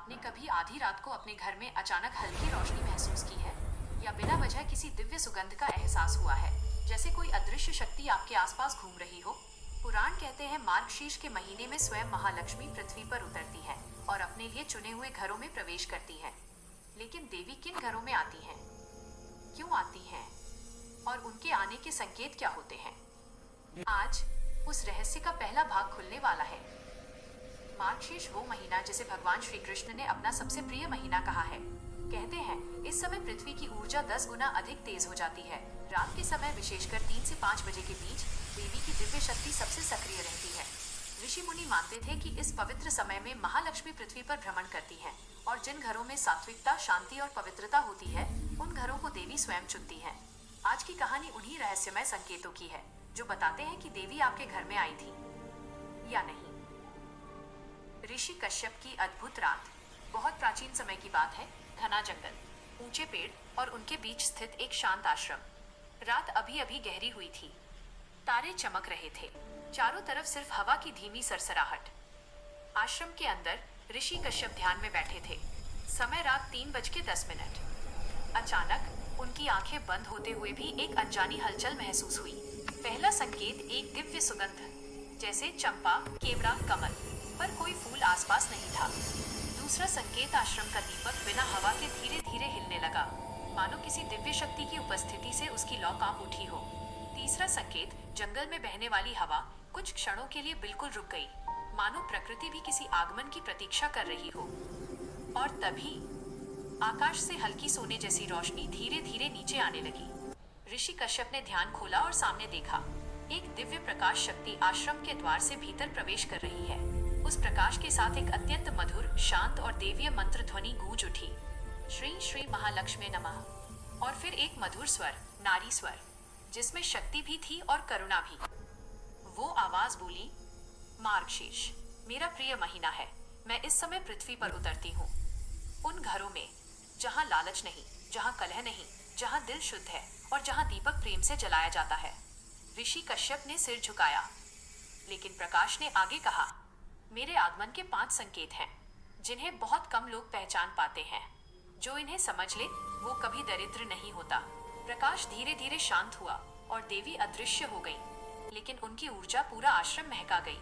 आपने कभी आधी रात को अपने घर में अचानक हल्की रोशनी महसूस की है या बिना वजह किसी दिव्य सुगंध का एहसास हुआ है, जैसे कोई अदृश्य शक्ति आपके आसपास घूम रही हो? पुराण कहते हैं मार्गशीर्ष के महीने में स्वयं महालक्ष्मी पृथ्वी पर उतरती है और अपने लिए चुने हुए घरों में प्रवेश करती है। लेकिन देवी किन घरों में आती हैं, क्यों आती हैं और उनके आने के संकेत क्या होते हैं? आज उस रहस्य का पहला भाग खुलने वाला है। मार्गशीर्ष वो महीना जिसे भगवान श्री कृष्ण ने अपना सबसे प्रिय महीना कहा है। कहते हैं इस समय पृथ्वी की ऊर्जा 10 गुना अधिक तेज हो जाती है। रात के समय विशेषकर 3 से 5 बजे के बीच देवी की दिव्य शक्ति सबसे सक्रिय रहती है। ऋषि मुनि मानते थे कि इस पवित्र समय में महालक्ष्मी पृथ्वी पर भ्रमण करती है और जिन घरों में सात्विकता, शांति और पवित्रता होती है उन घरों को देवी स्वयं चुनती है। आज की कहानी उन्हीं रहस्यमय संकेतों की है जो बताते हैं कि देवी आपके घर में आई थी या नहीं। ऋषि कश्यप की अद्भुत रात। बहुत प्राचीन समय की बात है। घना जंगल, ऊंचे पेड़ और उनके बीच स्थित एक शांत आश्रम। रात अभी अभी गहरी हुई थी। तारे चमक रहे थे। चारों तरफ सिर्फ हवा की धीमी सरसराहट। आश्रम के अंदर ऋषि कश्यप ध्यान में बैठे थे। समय रात 3:10। अचानक उनकी आंखें बंद होते हुए भी एक अनजानी हलचल महसूस हुई। पहला संकेत एक दिव्य सुगंध, जैसे चंपा, केवड़ा, कमल, पर कोई फूल आसपास नहीं था। दूसरा संकेत आश्रम का दीपक बिना हवा के धीरे धीरे हिलने लगा, मानो किसी दिव्य शक्ति की उपस्थिति से उसकी लौ कांप उठी हो। तीसरा संकेत जंगल में बहने वाली हवा कुछ क्षणों के लिए बिल्कुल रुक गई, मानो प्रकृति भी किसी आगमन की प्रतीक्षा कर रही हो। और तभी आकाश से हल्की सोने जैसी रोशनी धीरे धीरे नीचे आने लगी। ऋषि कश्यप ने ध्यान खोला और सामने देखा। एक दिव्य प्रकाश शक्ति आश्रम के द्वार से भीतर प्रवेश कर रही है। उस प्रकाश के साथ एक अत्यंत मधुर, शांत और देवीय मंत्र ध्वनि गूंज उठी, श्री श्री महालक्ष्मी नमः। और फिर एक मधुर स्वर, नारी स्वर, जिसमें शक्ति भी थी और करुणा भी। वो आवाज बोली, मार्गशीर्ष मेरा प्रिय महीना है। मैं इस समय पृथ्वी पर उतरती हूँ। उन घरों में जहाँ लालच नहीं, जहाँ कलह नहीं, जहाँ दिल शुद्ध है और जहाँ दीपक प्रेम से जलाया जाता है। ऋषि कश्यप ने सिर झुकाया, लेकिन प्रकाश ने आगे कहा, मेरे आगमन के 5 संकेत हैं जिन्हें बहुत कम लोग पहचान पाते हैं। जो इन्हें समझ ले वो कभी दरिद्र नहीं होता। प्रकाश धीरे धीरे शांत हुआ और देवी अदृश्य हो गई, लेकिन उनकी ऊर्जा पूरा आश्रम महका गई।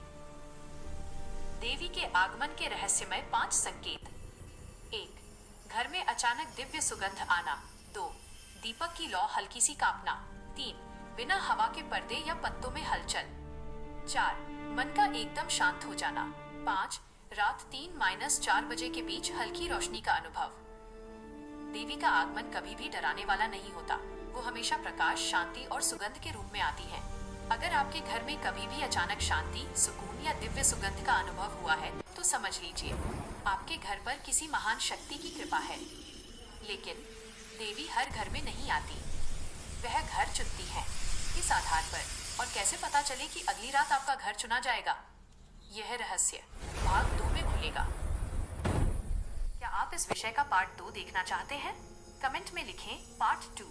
देवी के आगमन के रहस्यमय 5 संकेत। 1. घर में अचानक दिव्य सुगंध आना। 2. दीपक की लौ हल्की सी कांपना। 3. बिना हवा के पर्दे या पत्तों में हलचल। 4. मन का एकदम शांत हो जाना। 5. रात 3-4 बजे के बीच हल्की रोशनी का अनुभव। देवी का आगमन कभी भी डराने वाला नहीं होता। वो हमेशा प्रकाश, शांति और सुगंध के रूप में आती है। अगर आपके घर में कभी भी अचानक शांति, सुकून या दिव्य सुगंध का अनुभव हुआ है तो समझ लीजिए आपके घर पर किसी महान शक्ति की कृपा है। लेकिन देवी हर घर में नहीं आती। वह घर चुनती है। इस आधार पर और कैसे पता चले कि अगली रात आपका घर चुना जाएगा? यह रहस्य भाग 2 में खुलेगा। क्या आप इस विषय का पार्ट 2 देखना चाहते हैं? कमेंट में लिखें पार्ट 2।